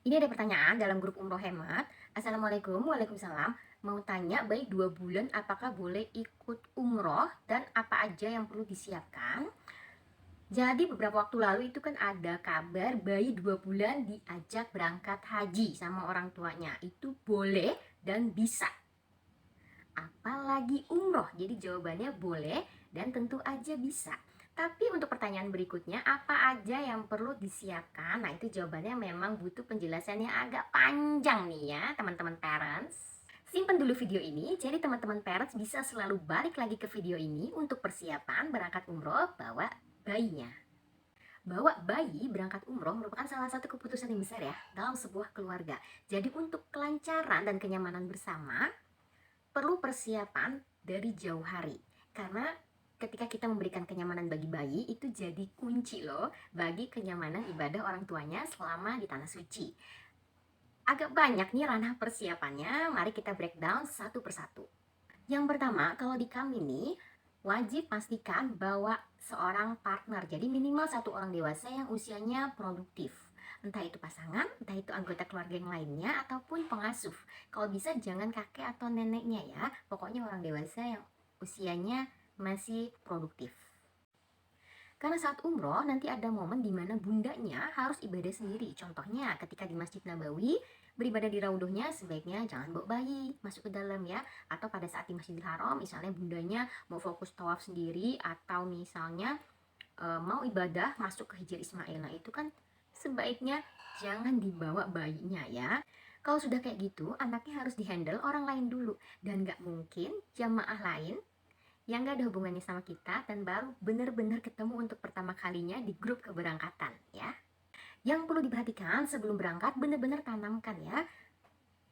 Ini ada pertanyaan dalam grup Umroh Hemat. Assalamualaikum, waalaikumsalam. Mau tanya, baik 2 bulan apakah boleh ikut umroh dan apa aja yang perlu disiapkan? Jadi beberapa waktu lalu itu kan ada kabar bayi 2 bulan diajak berangkat haji sama orang tuanya. Itu boleh dan bisa. Apalagi umroh. Jadi jawabannya boleh dan tentu aja bisa. Tapi untuk pertanyaan berikutnya, apa aja yang perlu disiapkan? Nah, itu jawabannya memang butuh penjelasan yang agak panjang nih ya, teman-teman parents. Simpan dulu video ini, jadi teman-teman parents bisa selalu balik lagi ke video ini untuk persiapan berangkat umroh bawa bayinya. Bawa bayi berangkat umroh merupakan salah satu keputusan yang besar ya dalam sebuah keluarga. Jadi untuk kelancaran dan kenyamanan bersama, perlu persiapan dari jauh hari. Karena ketika kita memberikan kenyamanan bagi bayi, itu jadi kunci loh bagi kenyamanan ibadah orang tuanya selama di tanah suci. Agak banyak nih ranah persiapannya, mari kita breakdown satu persatu. Yang pertama, kalau di kami nih, wajib pastikan bawa seorang partner. Jadi minimal satu orang dewasa yang usianya produktif. Entah itu pasangan, entah itu anggota keluarga yang lainnya, ataupun pengasuh. Kalau bisa jangan kakek atau neneknya ya. Pokoknya orang dewasa yang usianya masih produktif. Karena saat umroh nanti ada momen di mana bundanya harus ibadah sendiri. Contohnya ketika di Masjid Nabawi beribadah di raudhahnya, sebaiknya jangan bawa bayi masuk ke dalam ya. Atau pada saat di Masjidil Haram misalnya bundanya mau fokus tawaf sendiri, atau misalnya mau ibadah masuk ke Hijr Ismail. Nah itu kan sebaiknya jangan dibawa bayinya ya. Kalau sudah kayak gitu, anaknya harus dihandle orang lain dulu. Dan gak mungkin jamaah lain yang gak ada hubungannya sama kita dan baru benar-benar ketemu untuk pertama kalinya di grup keberangkatan ya. Yang perlu diperhatikan sebelum berangkat, benar-benar tanamkan ya.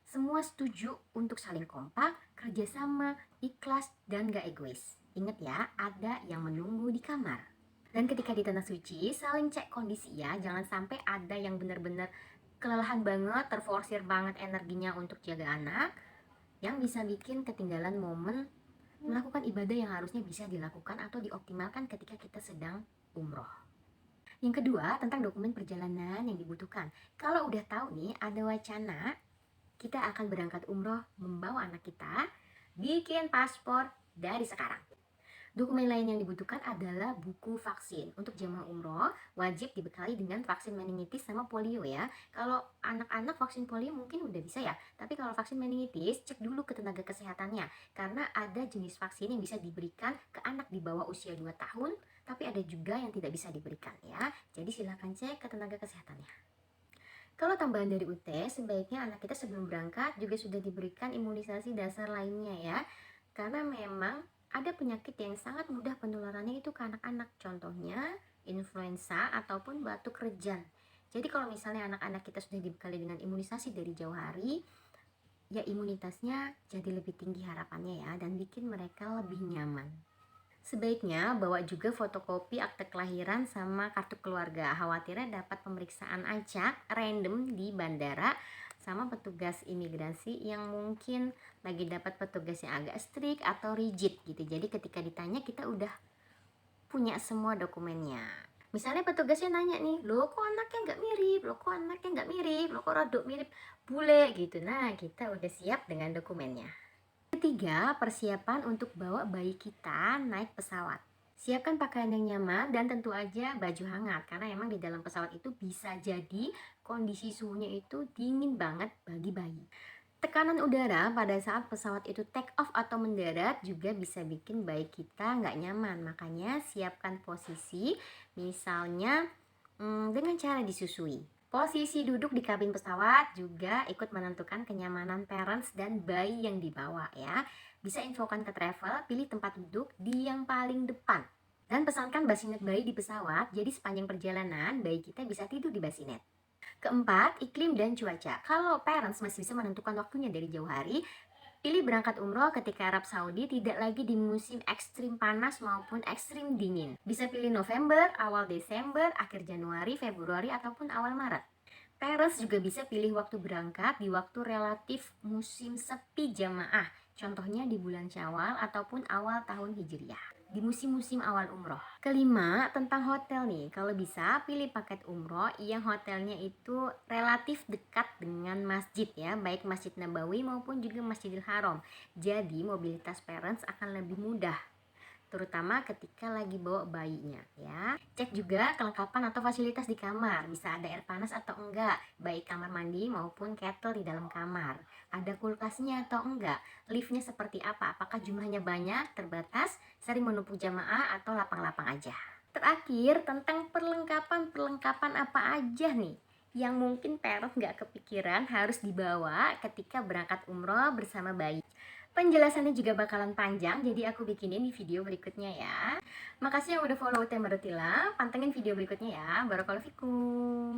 Semua setuju untuk saling kompak, kerjasama, ikhlas, dan gak egois. Ingat ya, ada yang menunggu di kamar. Dan ketika di tanah suci, saling cek kondisi ya. Jangan sampai ada yang benar-benar kelelahan banget, terforsir banget energinya untuk jaga anak, yang bisa bikin ketinggalan momen melakukan ibadah yang harusnya bisa dilakukan atau dioptimalkan ketika kita sedang umroh. Yang kedua, tentang dokumen perjalanan yang dibutuhkan. Kalau udah tahu nih ada wacana kita akan berangkat umroh membawa anak kita, bikin paspor dari sekarang. Dokumen lain yang dibutuhkan adalah buku vaksin. Untuk jemaah umroh wajib dibekali dengan vaksin meningitis sama polio ya. Kalau anak-anak vaksin polio mungkin udah bisa ya, tapi kalau vaksin meningitis cek dulu ke tenaga kesehatannya. Karena ada jenis vaksin yang bisa diberikan ke anak di bawah usia 2 tahun, tapi ada juga yang tidak bisa diberikan ya. Jadi silahkan cek ke tenaga kesehatannya. Kalau tambahan dari UT, sebaiknya anak kita sebelum berangkat juga sudah diberikan imunisasi dasar lainnya ya. Karena memang ada penyakit yang sangat mudah penularannya itu ke anak-anak. Contohnya influenza ataupun batuk rejan. Jadi kalau misalnya anak-anak kita sudah dibekali dengan imunisasi dari jauh hari, ya imunitasnya jadi lebih tinggi harapannya ya, dan bikin mereka lebih nyaman. Sebaiknya bawa juga fotokopi akte kelahiran sama kartu keluarga. Khawatirnya dapat pemeriksaan acak random di bandara sama petugas imigrasi yang mungkin lagi dapat petugas yang agak strict atau rigid gitu. Jadi ketika ditanya kita udah punya semua dokumennya. Misalnya petugasnya nanya nih, loh kok anaknya nggak mirip, loh kok anaknya nggak mirip, loh kok rodok mirip bule gitu. Nah kita udah siap dengan dokumennya. Ketiga, persiapan untuk bawa bayi kita naik pesawat. Siapkan pakaian yang nyaman dan tentu aja baju hangat, karena emang di dalam pesawat itu bisa jadi kondisi suhunya itu dingin banget bagi bayi. Tekanan udara pada saat pesawat itu take off atau mendarat juga bisa bikin bayi kita nggak nyaman. Makanya siapkan posisi, misalnya dengan cara disusui. Posisi duduk di kabin pesawat juga ikut menentukan kenyamanan parents dan bayi yang dibawa ya. Bisa infokan ke travel, pilih tempat duduk di yang paling depan. Dan pesankan basinet bayi di pesawat, jadi sepanjang perjalanan bayi kita bisa tidur di basinet. Keempat, iklim dan cuaca. Kalau parents masih bisa menentukan waktunya dari jauh hari, pilih berangkat umroh ketika Arab Saudi tidak lagi di musim ekstrim panas maupun ekstrim dingin. Bisa pilih November, awal Desember, akhir Januari, Februari, ataupun awal Maret. Parents juga bisa pilih waktu berangkat di waktu relatif musim sepi jamaah. Contohnya di bulan Syawal ataupun awal tahun Hijriah. di musim-musim awal umroh. Kelima, tentang hotel nih. Kalau bisa pilih paket umroh yang hotelnya itu relatif dekat dengan masjid ya, baik Masjid Nabawi maupun juga Masjidil Haram. Jadi mobilitas parents akan lebih mudah, terutama ketika lagi bawa bayinya ya. Cek juga kelengkapan atau fasilitas di kamar, bisa ada air panas atau enggak, baik kamar mandi maupun kettle di dalam kamar. Ada kulkasnya atau enggak, liftnya seperti apa, apakah jumlahnya banyak, terbatas, sering menumpuk jamaah atau lapang-lapang aja. Terakhir, tentang perlengkapan apa aja nih yang mungkin parent nggak kepikiran harus dibawa ketika berangkat umroh bersama bayi. Penjelasannya juga bakalan panjang, jadi aku bikinin di video berikutnya ya. Makasih yang udah follow Tema Rutila, pantengin video berikutnya ya. Barakallahu fikum.